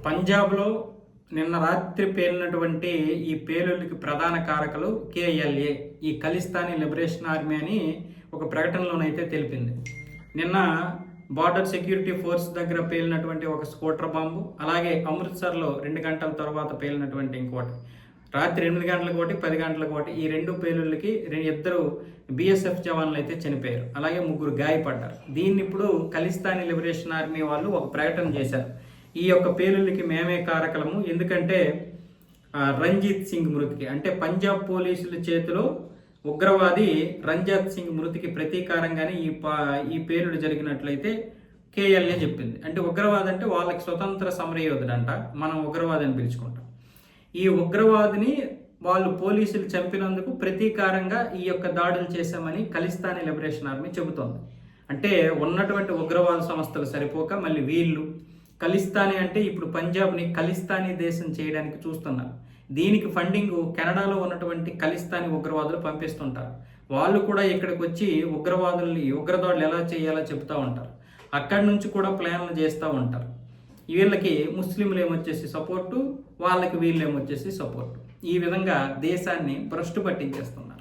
పంజాబ్లో నిన్న రాత్రి పేలినటువంటి ఈ పేలుళ్ళకి ప్రధాన కారకులు కేఎల్ఏ, ఈ ఖలిస్తానీ లిబరేషన్ ఆర్మీ అని ఒక ప్రకటనలోనైతే తెలిపింది. నిన్న బార్డర్ సెక్యూరిటీ ఫోర్స్ దగ్గర పేలినటువంటి ఒక స్కూటర్ బాంబు, అలాగే అమృత్సర్లో 2 గంటల తర్వాత పేలినటువంటి ఇంకోటి, రాత్రి 8 గంటలకు ఒకటి, 10 గంటలకు ఒకటి, ఈ 2 పేలుళ్ళకి 2 బీఎస్ఎఫ్ జవాన్లు అయితే చనిపోయారు, అలాగే 3 గాయపడ్డారు. దీన్ని ఇప్పుడు ఖలిస్తానీ లిబరేషన్ ఆర్మీ వాళ్ళు ఒక ప్రకటన చేశారు. ఈ యొక్క పేలుళ్ళకి మేమే కారకలము, ఎందుకంటే రంజిత్ సింగ్ మృతికి, అంటే పంజాబ్ పోలీసుల చేతిలో ఉగ్రవాది రంజిత్ సింగ్ మృతికి ప్రతీకారంగానే ఈ పేలుడు జరిగినట్లయితే కేఎల్ఏ చెప్పింది. అంటే ఉగ్రవాది అంటే వాళ్ళకి స్వతంత్ర సమరయోధుడంట, మనం ఉగ్రవాది అని పిలుచుకుంటాం. ఈ ఉగ్రవాదిని వాళ్ళు పోలీసులు చంపినందుకు ప్రతీకారంగా ఈ యొక్క దాడులు చేశామని ఖలిస్తానీ లిబరేషన్ ఆర్మీ చెబుతోంది. అంటే ఉన్నటువంటి ఉగ్రవాద సంస్థలు సరిపోక మళ్ళీ వీళ్ళు ఖలిస్తానీ, అంటే ఇప్పుడు పంజాబ్ని ఖలిస్తానీ దేశం చేయడానికి చూస్తున్నారు. దీనికి ఫండింగ్ కెనడాలో ఉన్నటువంటి ఖలిస్తానీ ఉగ్రవాదులు పంపిస్తుంటారు. వాళ్ళు కూడా ఇక్కడికి వచ్చి ఉగ్రదాడులు ఎలా చేయాలో చెబుతూ ఉంటారు. అక్కడి నుంచి కూడా ప్లాన్లు చేస్తూ ఉంటారు. వీళ్ళకి ముస్లింలు ఏమొచ్చేసి సపోర్టు, వాళ్ళకి వీళ్ళు ఏమొచ్చేసి సపోర్టు. ఈ విధంగా దేశాన్ని భ్రష్టు పట్టించేస్తున్నారు.